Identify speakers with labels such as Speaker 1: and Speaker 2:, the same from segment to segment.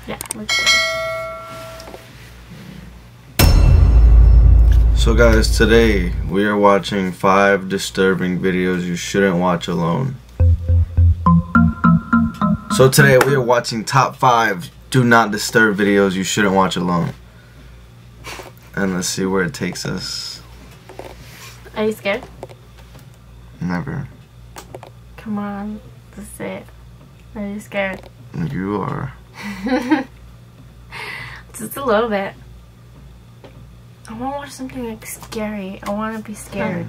Speaker 1: Yeah, looks good.
Speaker 2: So guys, today we are watching 5 disturbing videos you shouldn't watch alone. So today we are watching top 5 do not disturb videos you shouldn't watch alone. And let's see where it takes us.
Speaker 1: Are you scared?
Speaker 2: Never.
Speaker 1: Come on, let's say it. Are you scared?
Speaker 2: You are.
Speaker 1: Just a little bit. I want to watch something like scary. I want to be scared.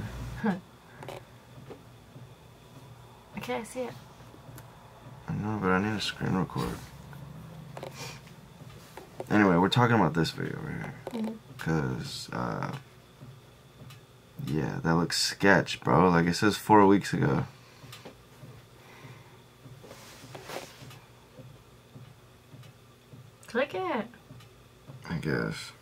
Speaker 1: Okay, I see it.
Speaker 2: I know, but I need a screen record. Anyway, we're talking about this video right here. Because, yeah, that looks sketch, bro. Like it says 4 weeks ago.
Speaker 1: Click it.
Speaker 2: I guess.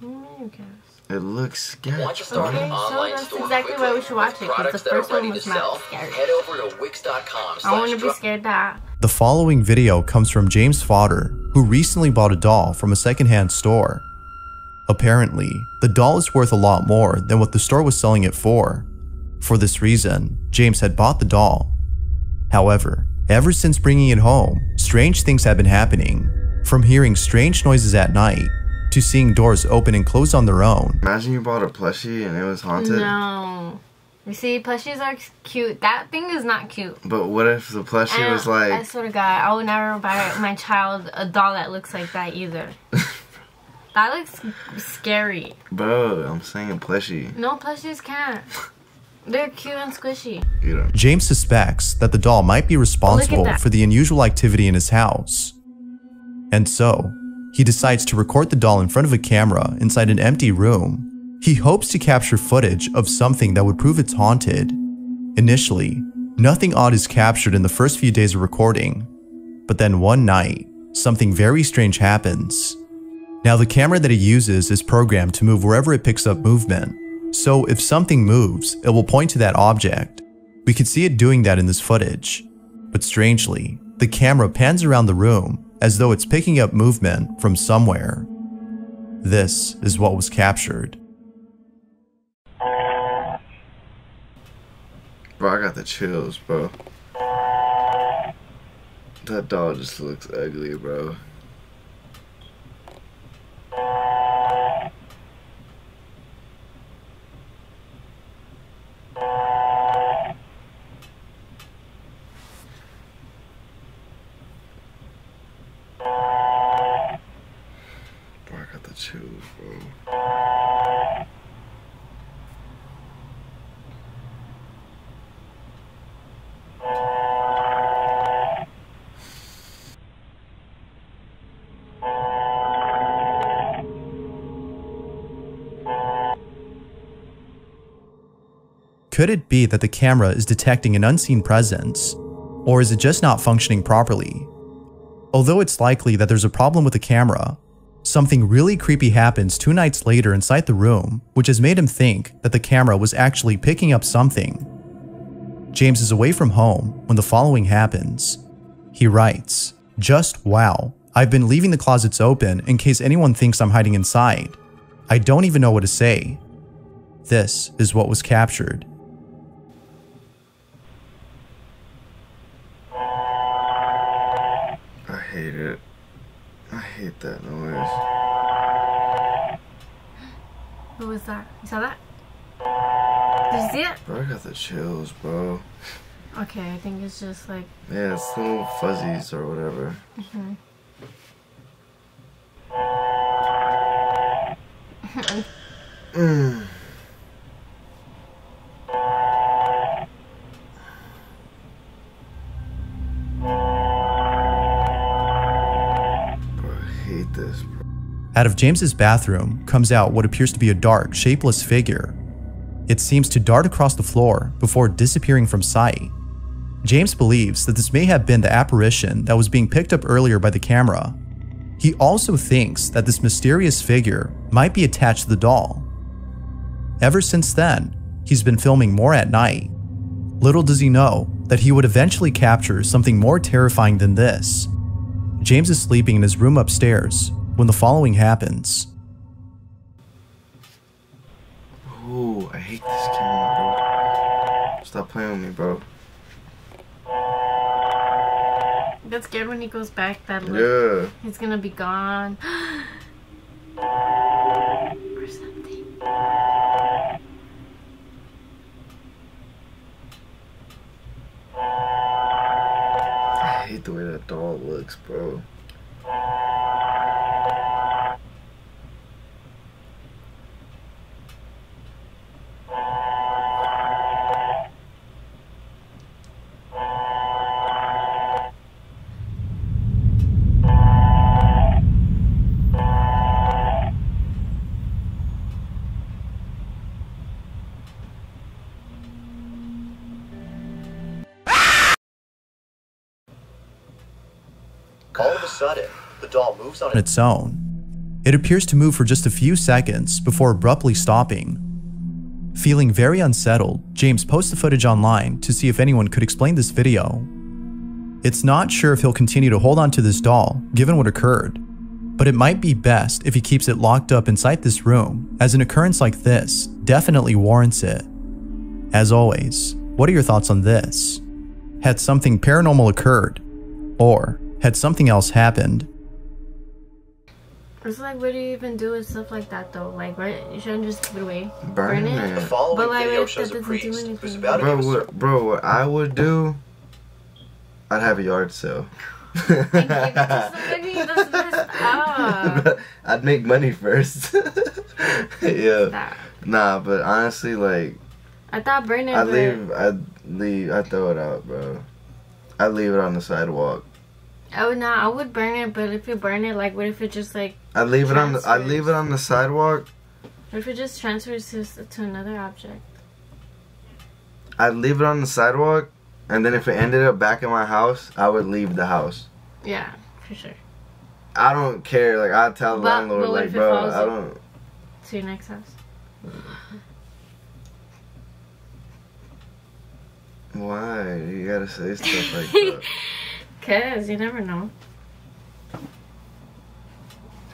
Speaker 1: I guess.
Speaker 2: It looks sketch.
Speaker 3: Want to start an online
Speaker 1: that's
Speaker 3: store
Speaker 1: exactly why we should watch it, because the first one was not scary.
Speaker 3: Head over to Wix.com.
Speaker 1: I want to be scared that.
Speaker 4: The following video comes from James Fodder, who recently bought a doll from a secondhand store. Apparently, the doll is worth a lot more than what the store was selling it for. For this reason, James had bought the doll. However, ever since bringing it home, strange things have been happening. From hearing strange noises at night, to seeing doors open and close on their own.
Speaker 2: Imagine you bought a plushie and it was haunted.
Speaker 1: No. You see, plushies are cute. That thing is not cute.
Speaker 2: But what if the plushie was like...
Speaker 1: I swear to God, I would never buy my child a doll that looks like that either. That looks scary.
Speaker 2: Bro, I'm saying a plushie.
Speaker 1: No, plushies can't. They're cute and squishy.
Speaker 2: You know.
Speaker 4: James suspects that the doll might be responsible for the unusual activity in his house. And so, he decides to record the doll in front of a camera inside an empty room. He hopes to capture footage of something that would prove it's haunted. Initially, nothing odd is captured in the first few days of recording. But then one night, something very strange happens. Now the camera that he uses is programmed to move wherever it picks up movement. So if something moves, it will point to that object. We can see it doing that in this footage. But strangely, the camera pans around the room as though it's picking up movement from somewhere. This is what was captured.
Speaker 2: Bro, I got the chills, bro. That doll just looks ugly, bro. Chills, bro.
Speaker 4: Could it be that the camera is detecting an unseen presence? Or is it just not functioning properly? Although it's likely that there's a problem with the camera, something really creepy happens 2 nights later inside the room, which has made him think that the camera was actually picking up something. James is away from home when the following happens. He writes, "Just wow, I've been leaving the closets open in case anyone thinks I'm hiding inside. I don't even know what to say." This is what was captured.
Speaker 2: I hate it. I hate that noise.
Speaker 1: What was that? You saw that? Did you see it?
Speaker 2: Bro, I got the chills, bro.
Speaker 1: Okay, I think it's just like...
Speaker 2: Yeah, it's little fuzzies or whatever.
Speaker 4: Out of James's bathroom comes out what appears to be a dark, shapeless figure. It seems to dart across the floor before disappearing from sight. James believes that this may have been the apparition that was being picked up earlier by the camera. He also thinks that this mysterious figure might be attached to the doll. Ever since then, he's been filming more at night. Little does he know that he would eventually capture something more terrifying than this. James is sleeping in his room upstairs when the following happens.
Speaker 2: Ooh, I hate this camera, bro. Stop playing with me, bro.
Speaker 1: Get scared when he goes back. That look.
Speaker 2: Yeah.
Speaker 1: He's gonna be gone. Or something.
Speaker 2: I hate the way that doll looks, bro.
Speaker 5: All of a sudden, the doll moves on
Speaker 4: Its own. It appears to move for just a few seconds before abruptly stopping. Feeling very unsettled, James posts the footage online to see if anyone could explain this video. It's not sure if he'll continue to hold on to this doll, given what occurred, but it might be best if he keeps it locked up inside this room, as an occurrence like this definitely warrants it. As always, what are your thoughts on this? Had something paranormal occurred? Or had something else happened?
Speaker 1: It's like, what do you even do with stuff like that though? Like, right? You shouldn't just give it away.
Speaker 2: Burn
Speaker 1: it.
Speaker 2: it.
Speaker 5: The following
Speaker 1: But like,
Speaker 5: video
Speaker 1: that
Speaker 5: shows a
Speaker 1: doesn't do
Speaker 5: priest who's
Speaker 1: anything.
Speaker 5: about to give a
Speaker 2: Bro, what I would do, I'd have a yard sale.
Speaker 1: Somebody that's messed up.
Speaker 2: I'd make money first. Yeah.
Speaker 1: Nah.
Speaker 2: Nah, but honestly, like,
Speaker 1: I thought burn it.
Speaker 2: I'd throw it out, bro. I'd leave it on the sidewalk.
Speaker 1: Oh no, I would burn it, but if you burn it, like, what if it just like?
Speaker 2: I'd leave it on the sidewalk.
Speaker 1: What if it just transfers to another object?
Speaker 2: I'd leave it on the sidewalk, and then if it ended up back in my house, I would leave the house.
Speaker 1: Yeah, for sure.
Speaker 2: I don't care. Like, I'd tell the landlord,
Speaker 1: but what
Speaker 2: like,
Speaker 1: if it
Speaker 2: bro,
Speaker 1: falls
Speaker 2: I don't.
Speaker 1: To your next house.
Speaker 2: Why? You gotta say stuff like that.
Speaker 1: Cause you never know.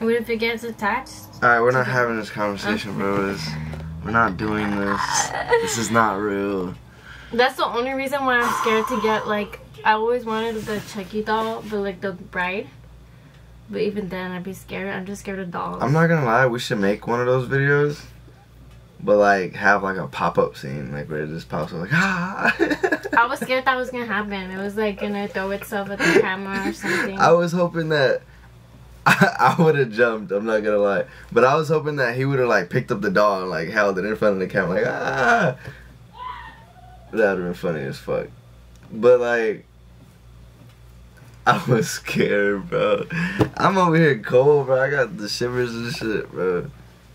Speaker 1: What if it gets attached?
Speaker 2: Alright, we're not having this conversation, bro. We're not doing this. This is not real.
Speaker 1: That's the only reason why I'm scared to get, like, I always wanted the Chucky doll, but like the bride. But even then, I'd be scared. I'm just scared of dolls.
Speaker 2: I'm not gonna lie, we should make one of those videos. But like, have like a pop-up scene, like where it just pops up like, ah!
Speaker 1: I was scared that was gonna happen. It was like gonna throw itself at the camera or something.
Speaker 2: I was hoping that I would have jumped, I'm not gonna lie. But I was hoping that he would have like picked up the doll and like held it in front of the camera like, ah! That would have been funny as fuck. But like, I was scared, bro. I'm over here cold, bro. I got the shivers and shit, bro.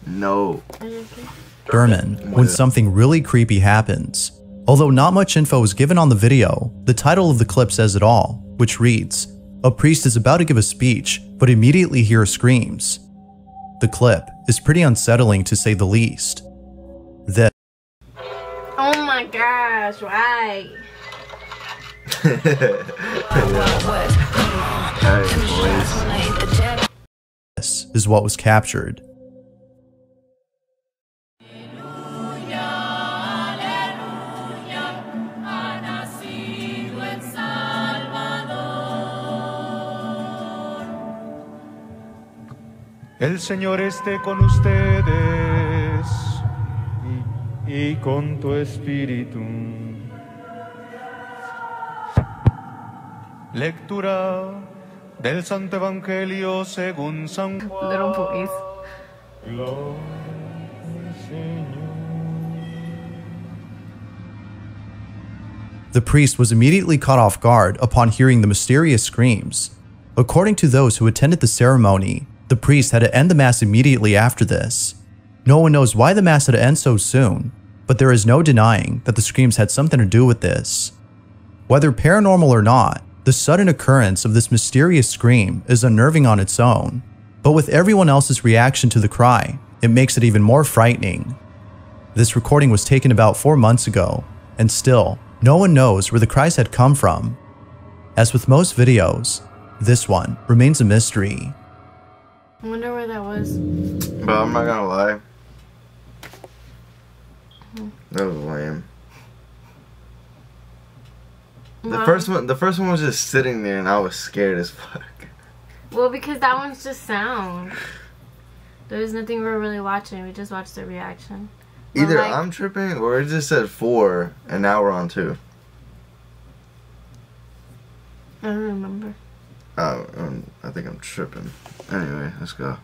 Speaker 2: No.
Speaker 1: Are you okay?
Speaker 4: Determine when something really creepy happens. Although not much info is given on the video, the title of the clip says it all, which reads, "A priest is about to give a speech, but immediately hears screams." The clip is pretty unsettling to say the least. This
Speaker 1: Oh my gosh, why?
Speaker 4: is what was captured.
Speaker 6: El Señor esté con ustedes y con tu espíritu. Lectura del Santo Evangelio según San Juan.
Speaker 1: Little boys.
Speaker 6: Gloria al Señor.
Speaker 4: The priest was immediately caught off guard upon hearing the mysterious screams. According to those who attended the ceremony, the priest had to end the mass immediately after this. No one knows why the mass had to end so soon, but there is no denying that the screams had something to do with this. Whether paranormal or not, the sudden occurrence of this mysterious scream is unnerving on its own, but with everyone else's reaction to the cry, it makes it even more frightening. This recording was taken about 4 months ago, and still, no one knows where the cries had come from. As with most videos, This one remains a mystery.
Speaker 1: I wonder where that was.
Speaker 2: But I'm not gonna lie. That was lame. The first one was just sitting there and I was scared as fuck.
Speaker 1: Well, because that one's just sound. There's nothing we're really watching. We just watched the reaction.
Speaker 2: Either like, I'm tripping or it just said 4 and now we're on 2.
Speaker 1: I don't remember.
Speaker 2: Oh, I think I'm tripping. Anyway, let's go.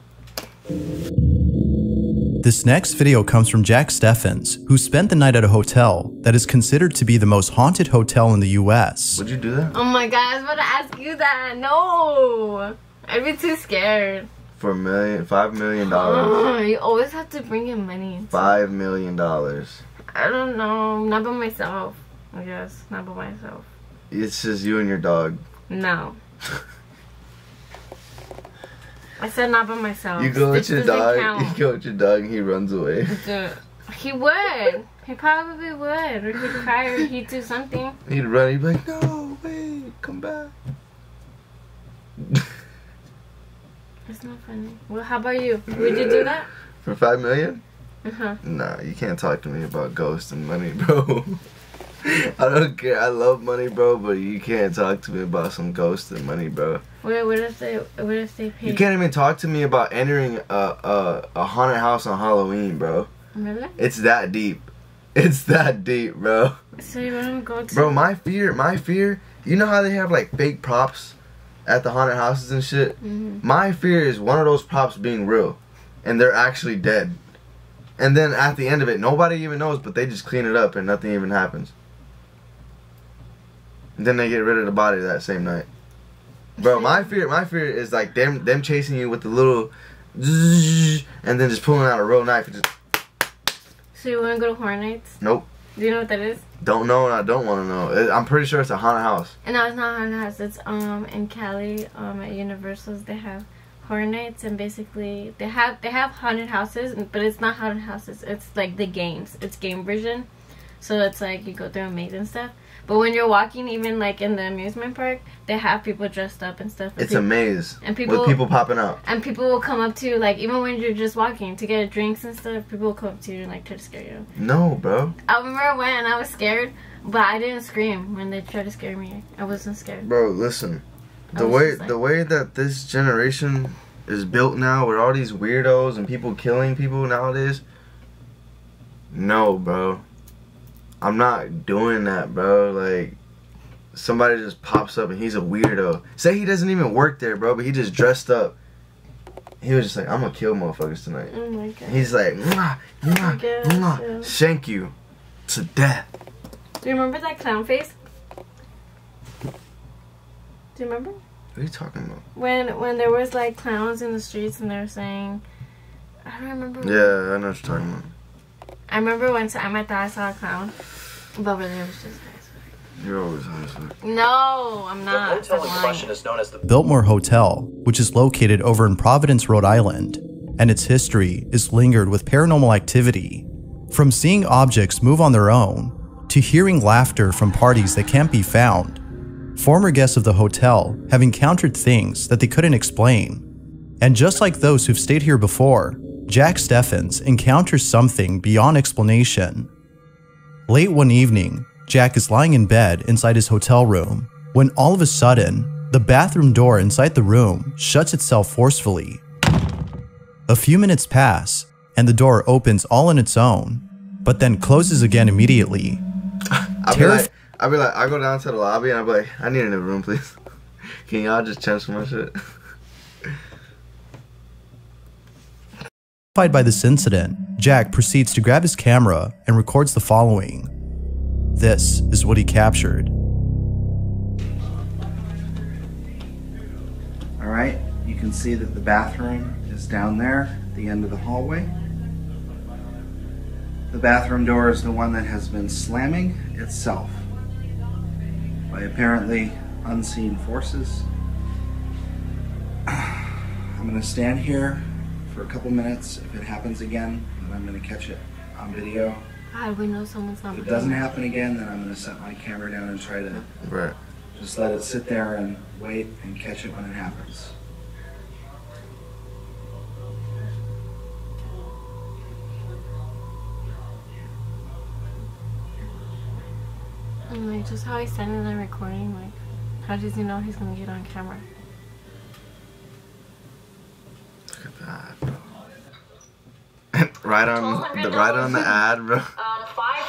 Speaker 4: This next video comes from Jack Steffens, who spent the night at a hotel that is considered to be the most haunted hotel in the US.
Speaker 2: Would you do that?
Speaker 1: Oh my god, I was about to ask you that. No! I'd be too scared.
Speaker 2: For $5 million.
Speaker 1: You always have to bring in money.
Speaker 2: $5 million.
Speaker 1: I don't know. Not by myself. I guess. Not by myself.
Speaker 2: It's just you and your dog.
Speaker 1: No. I said not by myself.
Speaker 2: You go with your dog. You go with your dog and he runs away.
Speaker 1: He would. He probably would. Or he'd cry or he'd do something.
Speaker 2: He'd run. He'd be like, no, wait, come back.
Speaker 1: It's not funny. Well, how about you? Would you do that?
Speaker 2: For $5 million?
Speaker 1: Uh-huh.
Speaker 2: Nah, you can't talk to me about ghosts and money, bro. I don't care. I love money, bro, but you can't talk to me about some ghosts and money, bro.
Speaker 1: Wait, what if they pay?
Speaker 2: You can't even talk to me about entering a haunted house on Halloween, bro.
Speaker 1: Really?
Speaker 2: It's that deep. It's that deep, bro.
Speaker 1: So you want to go to...
Speaker 2: Bro, my fear, you know how they have like fake props at the haunted houses and shit?
Speaker 1: Mm-hmm.
Speaker 2: My fear is one of those props being real and they're actually dead. And then at the end of it, nobody even knows, but they just clean it up and nothing even happens. And then they get rid of the body that same night. Bro, my fear is like them chasing you with the little zzz, and then just pulling out a real knife and just...
Speaker 1: So you want to go to Horror Nights?
Speaker 2: Nope.
Speaker 1: Do you know what that is?
Speaker 2: Don't know and I don't want to know. I'm pretty sure it's a haunted house.
Speaker 1: And no, it's not a haunted house. It's in Cali, at Universal's they have Horror Nights, and basically they have haunted houses, but it's not haunted houses. It's like the games. It's game version. So it's like you go through a maze and stuff. But when you're walking, even like in the amusement park, they have people dressed up and stuff.
Speaker 2: It's a maze with people popping out.
Speaker 1: And people will come up to you, like, even when you're just walking to get drinks and stuff, people will come up to you and like try to scare you.
Speaker 2: No, bro.
Speaker 1: I remember when I was scared, but I didn't scream when they tried to scare me. I wasn't scared.
Speaker 2: Bro, listen. The way that this generation is built now, with all these weirdos and people killing people nowadays. No, bro. I'm not doing that, bro. Like, somebody just pops up and he's a weirdo. Say he doesn't even work there, bro, but he just dressed up. He was just like, I'm gonna kill motherfuckers tonight.
Speaker 1: Oh my god.
Speaker 2: He's like, mwah, mwah, mwah, shank you to death.
Speaker 1: Do you remember that clown face? Do you remember?
Speaker 2: What are you talking about?
Speaker 1: When there was like clowns in the streets and they were saying, I don't remember.
Speaker 2: Yeah, I know what you're talking about.
Speaker 1: I remember one time I thought I saw a clown, but really it was just nice.
Speaker 2: You're always high as fuck.
Speaker 1: No, I'm not.
Speaker 5: The hotel in question is known as the
Speaker 4: Biltmore Hotel, which is located over in Providence, Rhode Island, and its history is lingered with paranormal activity. From seeing objects move on their own, to hearing laughter from parties that can't be found, former guests of the hotel have encountered things that they couldn't explain. And just like those who've stayed here before, Jack Steffens encounters something beyond explanation. Late one evening, Jack is lying in bed inside his hotel room when all of a sudden, the bathroom door inside the room shuts itself forcefully. A few minutes pass, and the door opens all on its own, but then closes again immediately.
Speaker 2: I'll be like, I go down to the lobby and I'll be like, I need a new room, please. Can y'all just change my shit?
Speaker 4: Horrified by this incident, Jack proceeds to grab his camera and records the following. This is what he captured.
Speaker 7: Alright, you can see that the bathroom is down there at the end of the hallway. The bathroom door is the one that has been slamming itself by apparently unseen forces. I'm going to stand here for a couple minutes. If it happens again, then I'm going to catch it on video.
Speaker 1: God, we know someone's not.
Speaker 7: If it doesn't happen again, then I'm going to set my camera down and try to Just let it sit there and wait and catch it when it happens.
Speaker 1: And like just how he's standing there recording, like how does he know he's gonna get on camera?
Speaker 2: Look at that, bro. right on the ad, bro.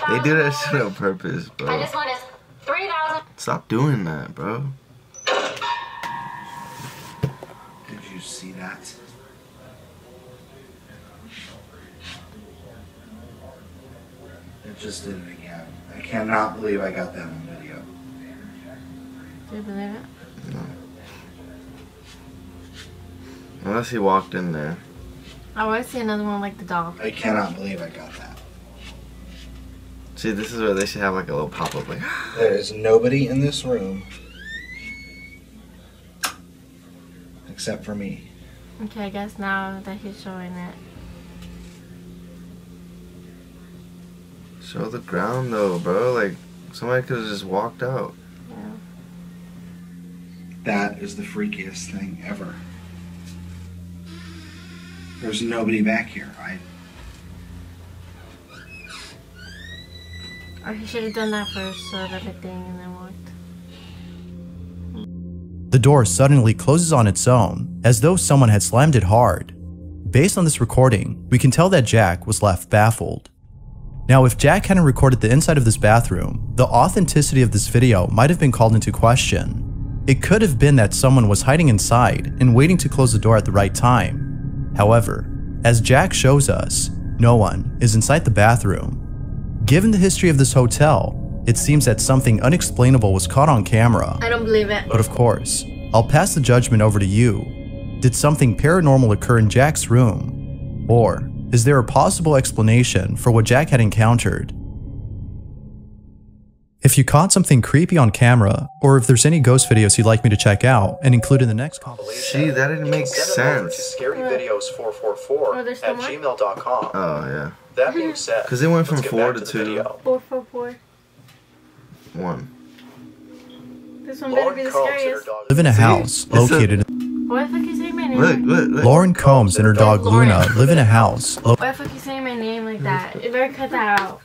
Speaker 2: They do that shit on purpose, bro.
Speaker 8: I just want is 3,000.
Speaker 2: Stop doing that, bro.
Speaker 7: Did you see that? It just did it again. I cannot believe I got that on video.
Speaker 1: Do you believe it?
Speaker 2: No. Unless he walked in there.
Speaker 1: I want to see another one like the dog.
Speaker 7: I cannot believe I got that.
Speaker 2: See, this is where they should have like a little pop-up, like.
Speaker 7: There is nobody in this room except for me.
Speaker 1: Okay, I guess now that he's showing it.
Speaker 2: Show the ground though, bro. Like, somebody could have just walked out.
Speaker 1: Yeah.
Speaker 7: That is the freakiest thing ever. There's nobody back here.
Speaker 1: Or he should have done that first, saw everything, and then walked.
Speaker 4: The door suddenly closes on its own, as though someone had slammed it hard. Based on this recording, we can tell that Jack was left baffled. Now, if Jack hadn't recorded the inside of this bathroom, the authenticity of this video might have been called into question. It could have been that someone was hiding inside and waiting to close the door at the right time. However, as Jack shows us, no one is inside the bathroom. Given the history of this hotel, it seems that something unexplainable was caught on camera.
Speaker 1: I don't believe it.
Speaker 4: But of course, I'll pass the judgment over to you. Did something paranormal occur in Jack's room? Or is there a possible explanation for what Jack had encountered? If you caught something creepy on camera, or if there's any ghost videos you'd like me to check out and include in the next
Speaker 2: See, that didn't make sense.
Speaker 5: scaryvideos444@gmail.com.
Speaker 2: Oh, yeah.
Speaker 5: That being said,
Speaker 2: Because it went from
Speaker 5: let's get
Speaker 2: 4
Speaker 5: back
Speaker 2: to
Speaker 5: the
Speaker 2: 2.
Speaker 5: video.
Speaker 1: 444.
Speaker 2: 1.
Speaker 1: This one better be the scariest.
Speaker 4: live in a house located
Speaker 1: Why the fuck you saying my name?
Speaker 2: Look.
Speaker 4: Lauren Combs and her dog Luna live in a house
Speaker 1: Why the fuck you saying my name like that? You better cut that out.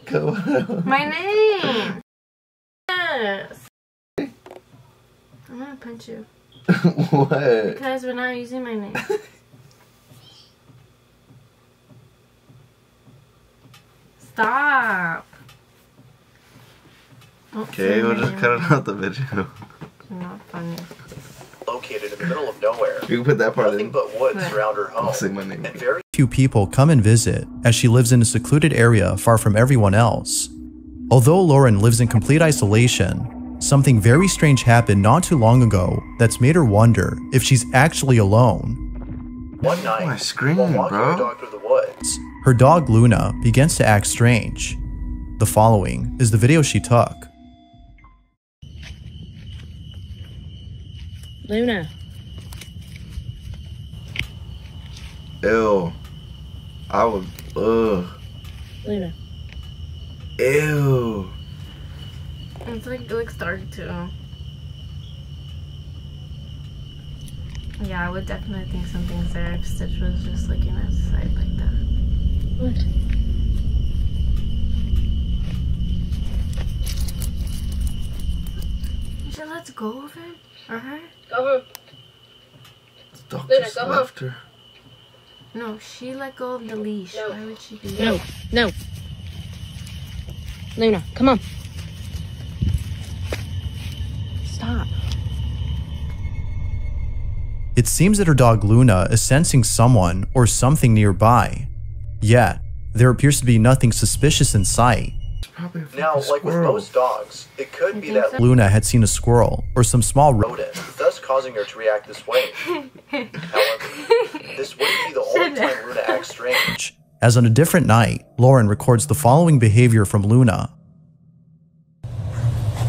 Speaker 2: Go on.
Speaker 1: My name! Yes! I'm gonna punch you.
Speaker 2: What?
Speaker 1: Because we're not using my name. Stop!
Speaker 2: Okay, we'll just cut it out the video.
Speaker 1: Not funny.
Speaker 5: Located in the middle of nowhere.
Speaker 2: You can put that part
Speaker 5: Nothing
Speaker 2: in.
Speaker 5: but woods surround her home.
Speaker 2: I'll say my name.
Speaker 5: And very
Speaker 4: few people come and visit, as she lives in a secluded area far from everyone else. Although Lauren lives in complete isolation, something very strange happened not too long ago that's made her wonder if she's actually alone.
Speaker 5: one night,
Speaker 2: my screen,
Speaker 5: while walking
Speaker 2: bro.
Speaker 5: her dog through the woods,
Speaker 4: Her dog Luna begins to act strange. The following is the video she took.
Speaker 8: Luna.
Speaker 2: Ew. I would. Ugh.
Speaker 8: Luna.
Speaker 2: Ew.
Speaker 1: It's like, it looks dark too. Yeah, I would definitely think something's there if Stitch was just looking at the side like that.
Speaker 8: What?
Speaker 1: You should let's go of it? Or her?
Speaker 8: Go home.
Speaker 2: Dog
Speaker 8: Luna,
Speaker 2: just
Speaker 8: go home.
Speaker 2: left her.
Speaker 1: No, she let go of the leash.
Speaker 8: No.
Speaker 1: Why would she do
Speaker 8: No.
Speaker 1: that?
Speaker 8: No. Luna, come on. Stop.
Speaker 4: It seems that her dog Luna is sensing someone or something nearby. Yet, there appears to be nothing suspicious in sight.
Speaker 2: It's probably a
Speaker 5: now,
Speaker 2: fucking
Speaker 5: like with
Speaker 2: squirrel.
Speaker 5: most dogs, it could be
Speaker 1: think
Speaker 5: that
Speaker 1: so?
Speaker 4: Luna had seen a squirrel or some small
Speaker 5: rodent, thus causing her to react this way. However, this wouldn't be the only time Luna acts strange.
Speaker 4: As on a different night, Lauren records the following behavior from Luna.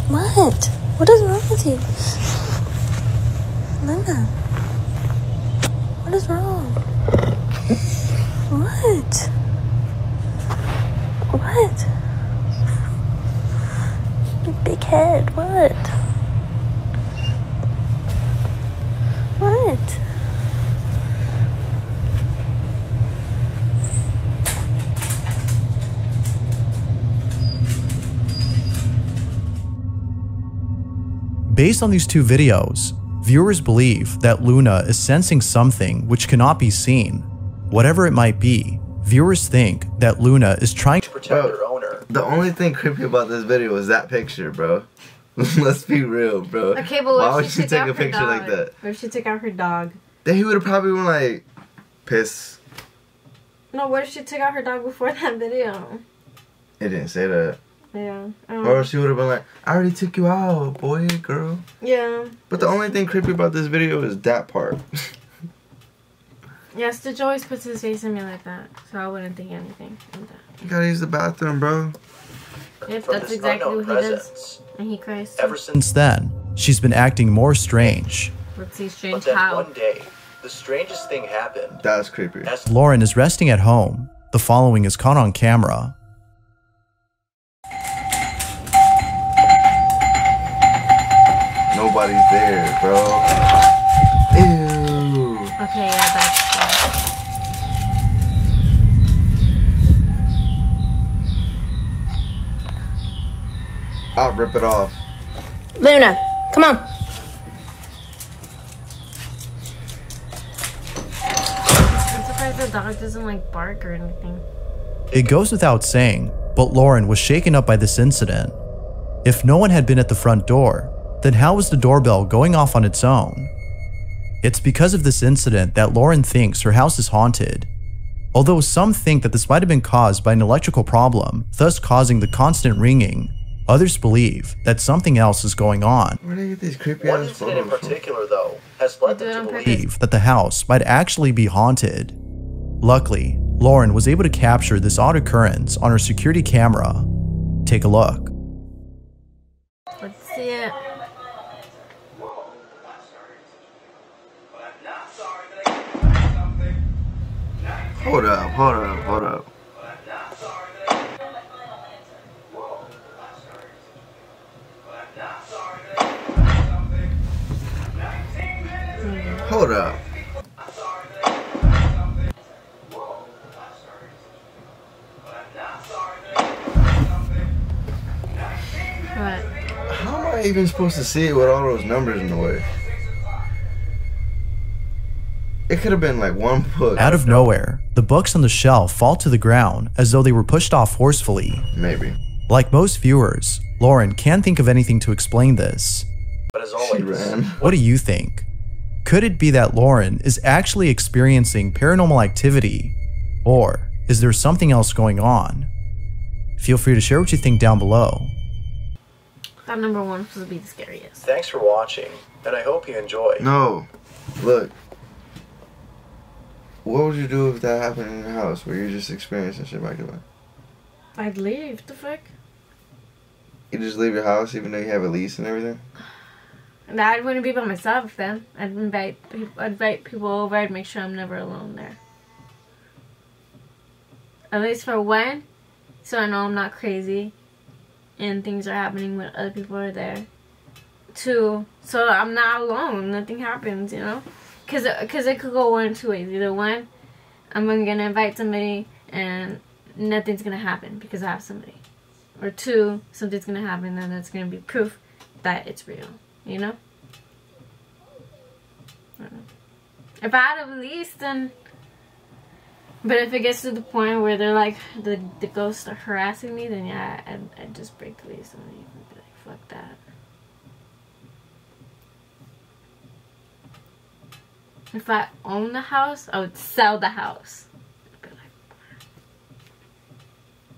Speaker 9: What? What is wrong with you? Luna. What is wrong? What? What? Your big head, what?
Speaker 4: Based on these two videos, viewers believe that Luna is sensing something which cannot be seen. Whatever it might be, viewers think that Luna is trying to
Speaker 5: protect her owner.
Speaker 2: The only thing creepy about this video is that picture, bro. Let's be real, bro.
Speaker 1: Okay, but
Speaker 2: why would she take a picture like that?
Speaker 1: What if she took out her dog?
Speaker 2: Then he would have probably been like, piss.
Speaker 1: No, what if she took out her dog before that video?
Speaker 2: It didn't say that.
Speaker 1: Yeah.
Speaker 2: Or she would have been like, I already took you out, boy, girl.
Speaker 1: Yeah.
Speaker 2: But the only thing creepy about this video is that part.
Speaker 1: Yeah, Stitch always puts his face in me like that, so I wouldn't think anything of that.
Speaker 2: You gotta use the bathroom, bro.
Speaker 1: Yep, that's exactly what he does. And he cries too.
Speaker 5: Ever
Speaker 4: Since then, she's been acting more strange.
Speaker 1: Let's see, strange
Speaker 5: But then
Speaker 1: how.
Speaker 5: one day, the strangest thing happened.
Speaker 2: That's creepy.
Speaker 4: Lauren is resting at home. The following is caught on camera.
Speaker 2: Nobody's there, bro. Ew.
Speaker 1: Okay, yeah, that's
Speaker 2: I'll rip it off.
Speaker 8: Luna, come on.
Speaker 1: I'm surprised the dog doesn't like bark or anything.
Speaker 4: It goes without saying, but Lauren was shaken up by this incident. If no one had been at the front door, then how was the doorbell going off on its own? It's because of this incident that Lauren thinks her house is haunted. Although some think that this might have been caused by an electrical problem, thus causing the constant ringing, others believe that something else is going on.
Speaker 2: Where do they get these creepy
Speaker 5: One
Speaker 2: ass
Speaker 5: incident in
Speaker 2: photos from?
Speaker 5: particular, though, has led them to believe
Speaker 4: That the house might actually be haunted. Luckily, Lauren was able to capture this odd occurrence on her security camera. Take a look.
Speaker 1: Let's see it.
Speaker 2: Hold up, hold up, hold up. Hold up.
Speaker 1: What?
Speaker 2: How am I even supposed to see it with all those numbers in the way? It could have been like one book.
Speaker 4: Out of nowhere, the books on the shelf fall to the ground as though they were pushed off forcefully.
Speaker 2: Maybe.
Speaker 4: Like most viewers, Lauren can't think of anything to explain this.
Speaker 5: But as always,
Speaker 4: What do you think? Could it be that Lauren is actually experiencing paranormal activity? Or is there something else going on? Feel free to share what you think down below.
Speaker 1: That number one was supposed to be the scariest.
Speaker 5: thanks for watching, and I hope you enjoy.
Speaker 2: No. Look. What would you do if that happened in your house where you're just experiencing shit back to back?
Speaker 1: I'd leave. The fuck?
Speaker 2: You just leave your house even though you have a lease and everything?
Speaker 1: I wouldn't be by myself then. I'd invite people over. I'd make sure I'm never alone there. At least for one, so I know I'm not crazy and things are happening when other people are there. Two, so I'm not alone. Nothing happens, you know? Because it could go one of two ways. Either one, I'm going to invite somebody and nothing's going to happen because I have somebody. Or two, something's going to happen and that's going to be proof that it's real. You know? I don't know. If I had a lease, then... But if it gets to the point where they're like, the ghosts are harassing me, then yeah, I'd just break the lease and leave and be like, fuck that. If I own the house, I would sell the house. I'd be like,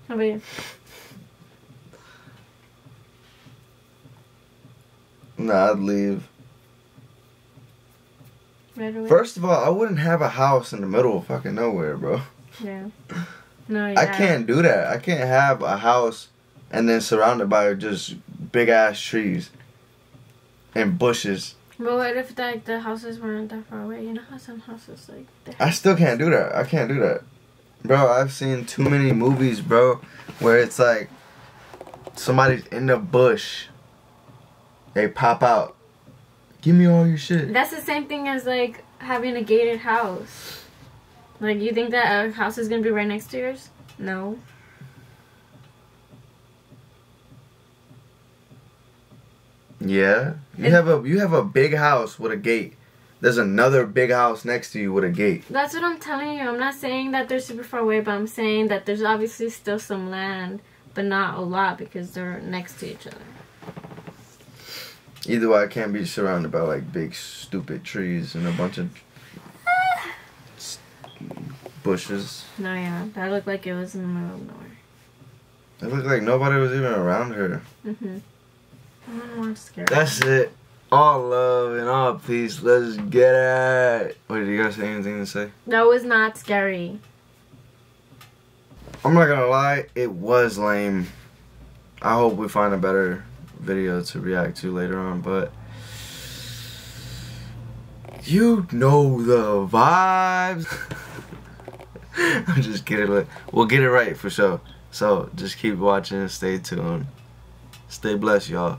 Speaker 1: how about you?
Speaker 2: Nah, I'd leave.
Speaker 1: Right away?
Speaker 2: First of all, I wouldn't have a house in the middle of fucking nowhere, bro.
Speaker 1: Yeah. No, yeah.
Speaker 2: I can't do that. I can't have a house and then surrounded by just big ass trees and bushes.
Speaker 1: But what if like the houses weren't that far away? You know how some houses like
Speaker 2: I still can't do that. I can't do that. Bro, I've seen too many movies, bro, where it's like somebody's in the bush. They pop out. Give me all your shit.
Speaker 1: That's the same thing as like having a gated house. Like, you think that a house is gonna be right next to yours? No.
Speaker 2: Yeah, You have a big house with a gate. There's another big house next to you with a gate.
Speaker 1: That's what I'm telling you. I'm not saying that they're super far away, but I'm saying that there's obviously still some land, but not a lot because they're next to each other.
Speaker 2: Either way, I can't be surrounded by like big stupid trees and a bunch of bushes.
Speaker 1: No, yeah, that looked like it was in the middle of nowhere.
Speaker 2: It looked like nobody was even around her.
Speaker 1: Mhm. I'm more scared.
Speaker 2: That's it. All love and all peace. Let's get it. Wait, did you guys have anything to say?
Speaker 1: That was not scary.
Speaker 2: I'm not gonna lie, it was lame. I hope we find a better video to react to later on, but you know the vibes. I'm just kidding. We'll get it right for sure. So just keep watching and stay tuned. Stay blessed, y'all.